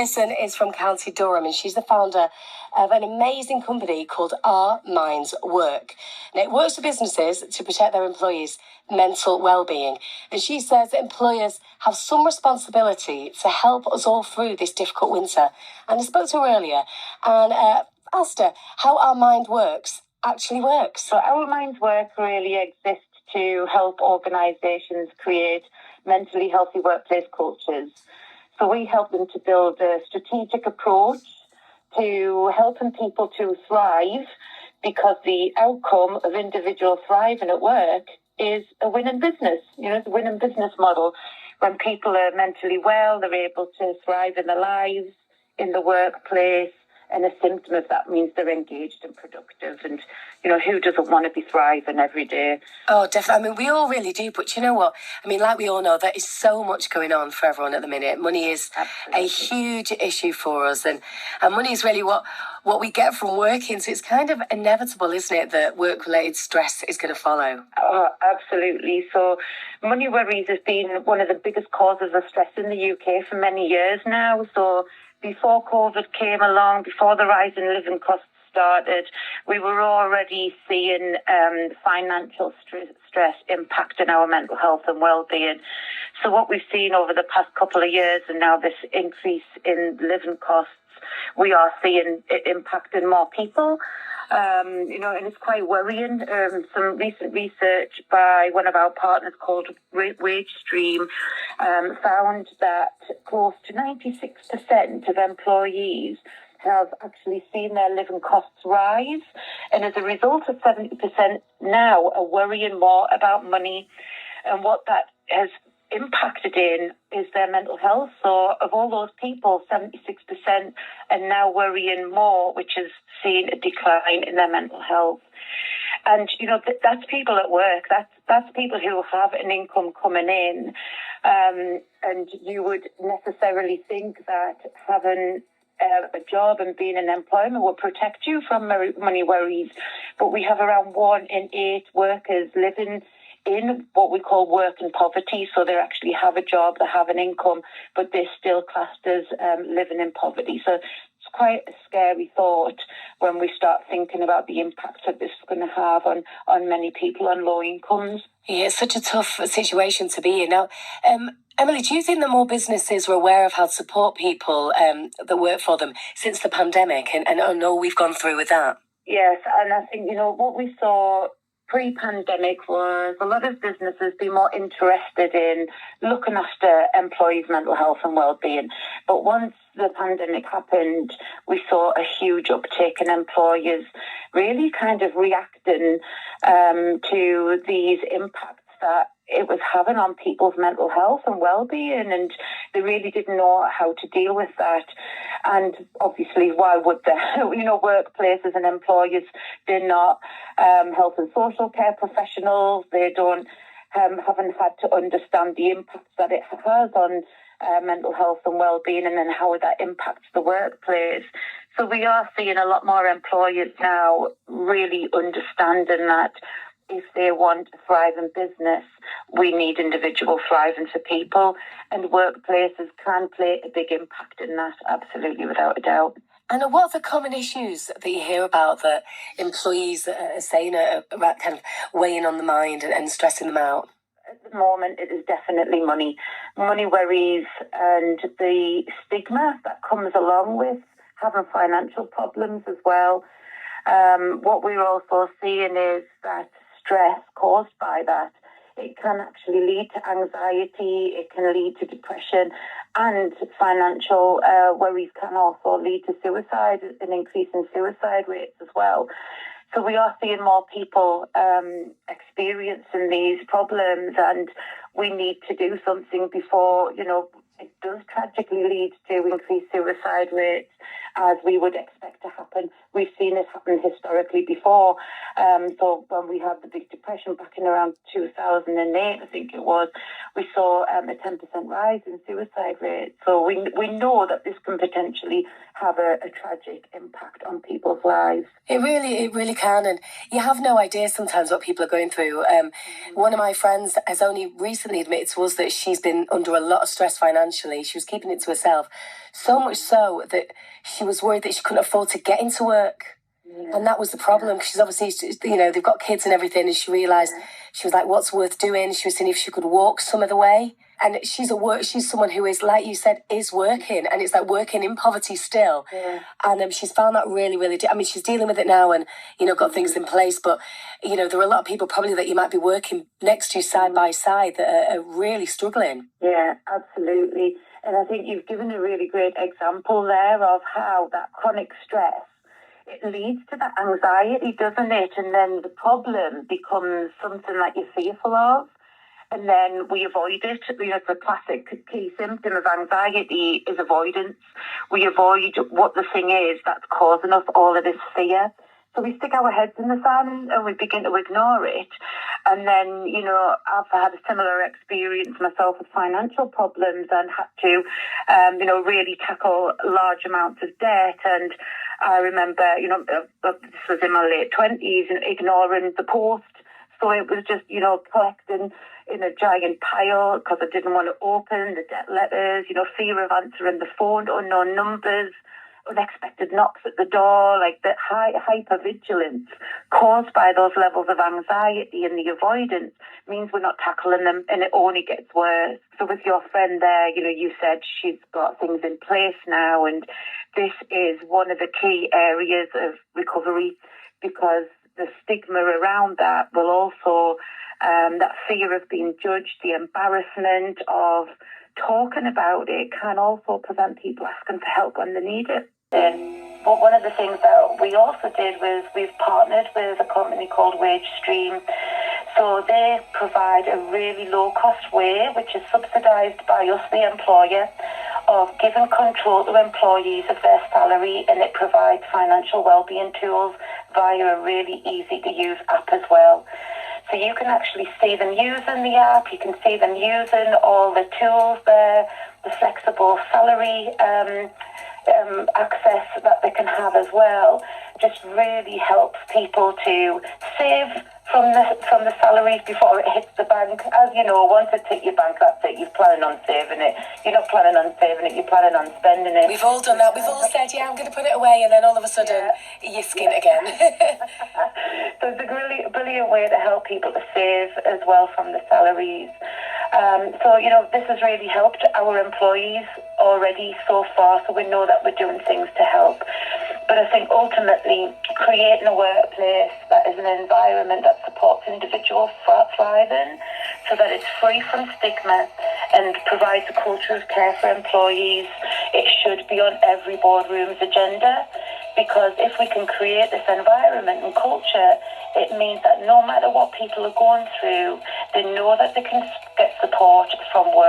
Pearson is from County Durham, and she's the founder of an amazing company called Our Minds Work. And it works with businesses to protect their employees' mental well-being. And she says that employers have some responsibility to help us all through this difficult winter. And I spoke to her earlier and asked her how Our Mind Works actually works. So Our Minds Work really exists to help organisations create mentally healthy workplace cultures. So we help them to build a strategic approach to helping people to thrive, because the outcome of individual thriving at work is a winning business. It's a winning business model. When people are mentally well, they're able to thrive in their lives, in the workplace, and a symptom of that means they're engaged and productive. And, who doesn't want to be thriving every day? Oh, definitely. I mean, we all really do. But you know what? I mean, like we all know, there is so much going on for everyone at the minute. Money is a huge issue for us. And money is really what we get from working. So it's kind of inevitable, isn't it, that work-related stress is going to follow? Oh, absolutely. So money worries has been one of the biggest causes of stress in the UK for many years now. So before COVID came along, before the rise in living costs started, we were already seeing financial stress impacting our mental health and well-being. So what we've seen over the past couple of years, and now this increase in living costs, we are seeing it impacting more people. And it's quite worrying. Some recent research by one of our partners called Wagestream found that close to 96% of employees have actually seen their living costs rise. And as a result of 70% now are worrying more about money. And what that has impacted in is their mental health. So of all those people, 76% are now worrying more, which has seen a decline in their mental health. And, that's people at work. That's people who have an income coming in. And you would necessarily think that having a job and being in employment will protect you from money worries. But we have around 1 in 8 workers living in what we call working poverty. So they actually have a job, they have an income, but they're still classed as living in poverty. So it's quite a scary thought when we start thinking about the impact that this is going to have on many people on low incomes. Yeah, it's such a tough situation to be in. Now, Emily, do you think that more businesses are aware of how to support people that work for them since the pandemic? And I know we've gone through with that. Yes, and I think, what we saw pre-pandemic was a lot of businesses be more interested in looking after employees' mental health and well-being. But once the pandemic happened, we saw a huge uptick in employers really kind of reacting to these impacts that it was having on people's mental health and well-being, and they really didn't know how to deal with that. And obviously, why would they? Workplaces and employers, they're not health and social care professionals. They don't haven't had to understand the impacts that it has on mental health and well-being, and then how that impacts the workplace. So we are seeing a lot more employers now really understanding that if they want a thriving business, we need individual thriving for people, and workplaces can play a big impact in that, absolutely, without a doubt. And what are the common issues that you hear about that employees are saying are kind of weighing on the mind and stressing them out? At the moment, it is definitely money worries, and the stigma that comes along with having financial problems as well. What we're also seeing is that stress caused by that, it can actually lead to anxiety, it can lead to depression, and financial worries can also lead to suicide, an increase in suicide rates as well. So we are seeing more people experiencing these problems, and we need to do something before, it does tragically lead to increased suicide rates, as we would expect to happen we've seen this happen historically before. So when we had the Big Depression back in around 2008, I think it was, we saw a 10% rise in suicide rates. So we know that this can potentially have a tragic impact on people's lives. It really can, and you have no idea sometimes what people are going through. One of my friends has only recently admitted to us that she's been under a lot of stress financially. She was keeping it to herself, so much so that she was worried that she couldn't afford to get into work. Yeah. And that was the problem, because she's obviously, they've got kids and everything, and she realised, she was like, what's worth doing? She was seeing if she could walk some of the way. And she's someone who is, like you said, is working, and it's like working in poverty still. Yeah. And she's found that really, she's dealing with it now and, got things in place. But, there are a lot of people probably that you might be working next to side by side that are really struggling. Yeah, absolutely. And I think you've given a really great example there of how that chronic stress, it leads to that anxiety, doesn't it? And then the problem becomes something that you're fearful of. And then we avoid it. The classic key symptom of anxiety is avoidance. We avoid what the thing is that's causing us all of this fear. So we stick our heads in the sand and we begin to ignore it. And then, I've had a similar experience myself with financial problems and had to, really tackle large amounts of debt. And I remember, this was in my late 20s, and ignoring the post. So it was just, collecting in a giant pile because I didn't want to open the debt letters, fear of answering the phone, unknown numbers, unexpected knocks at the door, like the hypervigilance caused by those levels of anxiety and the avoidance means we're not tackling them, and it only gets worse. So with your friend there, you said she's got things in place now, and this is one of the key areas of recovery, because the stigma around that will also, that fear of being judged, the embarrassment of talking about it can also prevent people asking for help when they need it. But one of the things that we also did was we've partnered with a company called Wagestream. So they provide a really low-cost way, which is subsidised by us, the employer, of giving control to employees of their salary, and it provides financial wellbeing tools via a really easy-to-use app as well. So you can actually see them using the app, you can see them using all the tools there, the flexible salary access that they can have as well. Just really helps people to save from the salaries before it hits the bank. As you know, once it's hit your bank, that's it. You're planning on saving it. You're not planning on saving it, you're planning on spending it. We've all done that. We've all said, I'm going to put it away, and then all of a sudden, you're skint again. So it's a really brilliant way to help people to save as well from the salaries. So, this has really helped our employees already so far, so we know that we're doing things to help. But I think ultimately creating a workplace that is an environment that supports individual thriving, so that it's free from stigma and provides a culture of care for employees. It should be on every boardroom's agenda, because if we can create this environment and culture, it means that no matter what people are going through, they know that they can get support from work.